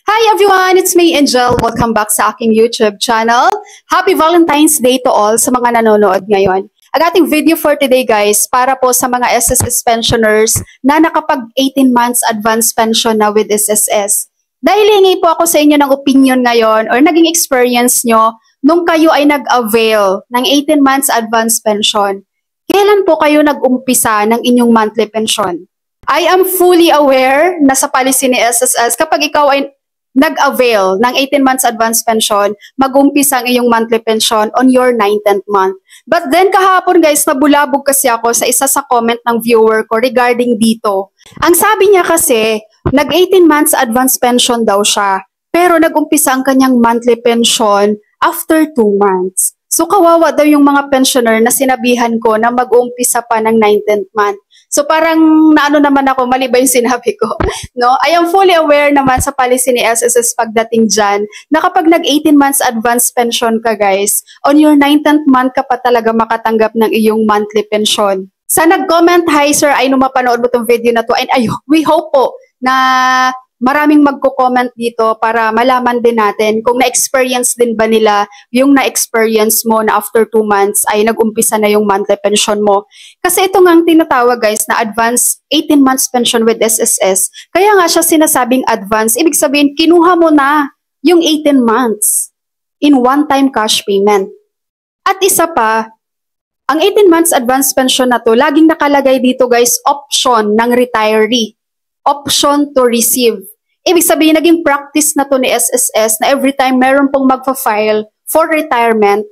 Hi everyone! It's me, Angel. Welcome back sa aking YouTube channel. Happy Valentine's Day to all sa mga nanonood ngayon. Ang ating video for today guys, para po sa mga SSS pensioners na nakapag 18 months advance pension na with SSS. Dahil hingi po ako sa inyo ng opinion ngayon or naging experience nyo nung kayo ay nag-avail ng 18 months advance pension. Kailan po kayo nag-umpisa ng inyong monthly pension? I am fully aware na sa policy ni SSS, kapag ikaw ay nag-avail ng 18 months advance pension, mag-umpisa ang iyong monthly pension on your 19th month. But then kahapon guys, nabulabog kasi ako sa isa sa comment ng viewer ko regarding dito. Ang sabi niya kasi, nag-18 months advance pension daw siya, pero nag-umpisa ang kanyang monthly pension after 2 months. So kawawa daw yung mga pensioner na sinabihan ko na mag-umpisa pa ng 19th month. So parang naano naman ako, mali ba yung sinabi ko? No? I am fully aware naman sa policy ni SSS pagdating dyan na kapag nag-18 months advance pension ka guys, on your 19th month ka pa talaga makatanggap ng iyong monthly pension. Sa nag-comment, hi sir, ay nung mapanood mo itong video na to, and we hope po na maraming magko-comment dito para malaman din natin kung na-experience din ba nila yung na-experience mo na after 2 months ay nag-umpisa na yung monthly pension mo. Kasi ito nga ang tinatawag guys na advance 18 months pension with SSS. Kaya nga siya sinasabing advance. Ibig sabihin, kinuha mo na yung 18 months in one-time cash payment. At isa pa, ang 18 months advance pension na to, laging nakalagay dito guys, option ng retiree. Option to receive. Ibig sabihin, naging practice na to ni SSS na every time meron pong magpa-file for retirement,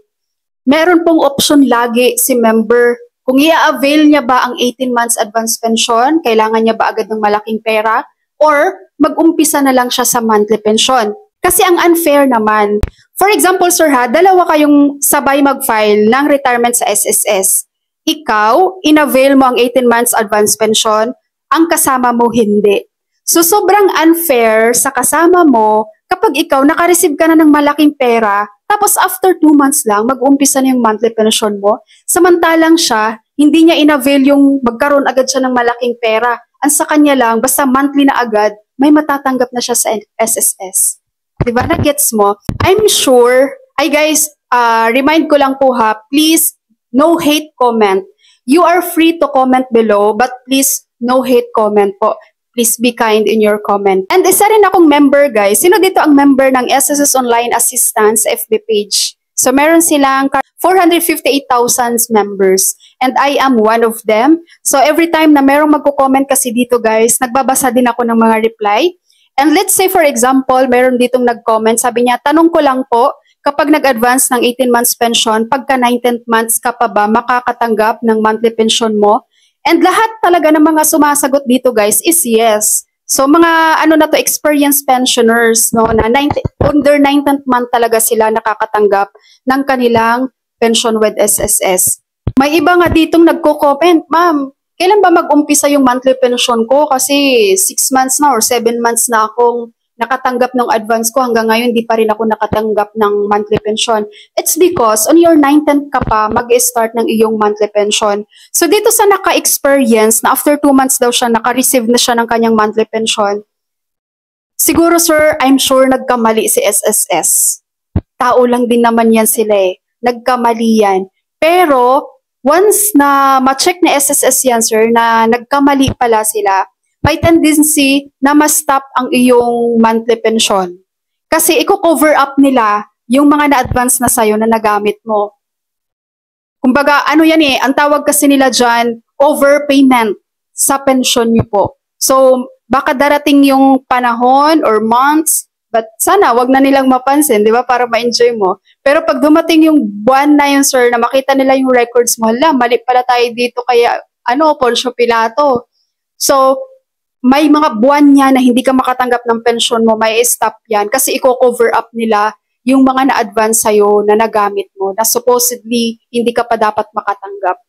meron pong option lagi si member. Kung i-avail niya ba ang 18 months advance pension, kailangan niya ba agad ng malaking pera, or mag-umpisa na lang siya sa monthly pension. Kasi ang unfair naman. For example, sir ha, dalawa kayong sabay mag-file ng retirement sa SSS. Ikaw, in-avail mo ang 18 months advance pension, ang kasama mo hindi. So, sobrang unfair sa kasama mo kapag ikaw naka-receive ka na ng malaking pera, tapos after 2 months lang, mag-umpisa na yung monthly pension mo. Samantalang siya, hindi niya in-avail yung magkaroon agad siya ng malaking pera. Ang sa kanya lang, basta monthly na agad, may matatanggap na siya sa SSS. Diba? Na-gets mo? I'm sure, ay guys, remind ko lang po ha, please, no hate comment. You are free to comment below, but please, no hate comment po. Please be kind in your comment. And isa rin akong member guys. Sino dito ang member ng SSS Online Assistance FB page? So meron silang 458,000 members. And I am one of them. So every time na merong magko-comment kasi dito guys, nagbabasa din ako ng mga reply. And let's say for example, meron ditong nag-comment. Sabi niya, tanong ko lang po, kapag nag-advance ng 18 months pension, pagka 19th months ka pa ba makakatanggap ng monthly pension mo? And lahat talaga ng mga sumasagot dito guys is yes. So mga ano na to, experienced pensioners no, na under 19th month talaga sila nakakatanggap ng kanilang pension with SSS. May iba nga ditong nagko-comment, ma'am, kailan ba mag-umpisa yung monthly pension ko? Kasi 6 months na or 7 months na akong nakatanggap ng advance ko, hanggang ngayon di pa rin ako nakatanggap ng monthly pension. It's because on your 19th ka pa, mag-start ng iyong monthly pension. So dito sa naka-experience na after 2 months daw siya, naka-receive na siya ng kanyang monthly pension, siguro sir, I'm sure nagkamali si SSS. Tao lang din naman yan sila eh. Nagkamali yan. Pero once na ma-check ni SSS yan sir, na nagkamali pala sila, may tendency na ma-stop ang iyong monthly pension. Kasi i-cover up nila yung mga na-advance na sa'yo na nagamit mo. Kumbaga, ano yan eh, ang tawag kasi nila dyan, overpayment sa pension nyo po. So, baka darating yung panahon or months, but sana wag na nilang mapansin, di ba, para ma-enjoy mo. Pero pag dumating yung buwan na yun, sir, na makita nila yung records mo, hala, mali pala tayo dito, kaya, Poncio Pilato. So, may mga buwan niya na hindi ka makatanggap ng pension mo, may stop yan kasi i-cover up nila yung mga na-advance sa'yo na nagamit mo na supposedly hindi ka pa dapat makatanggap.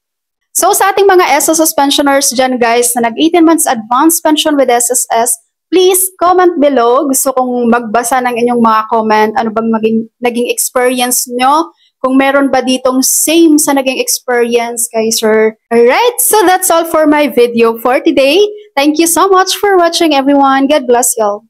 So sa ating mga SSS pensioners dyan guys na nag-18 months advance pension with SSS, please comment below. Gusto kong magbasa ng inyong mga comment. Ano bang naging experience nyo? Kung meron ba ditong same sa naging experience kay sir. Alright, so that's all for my video for today. Thank you so much for watching everyone. God bless y'all.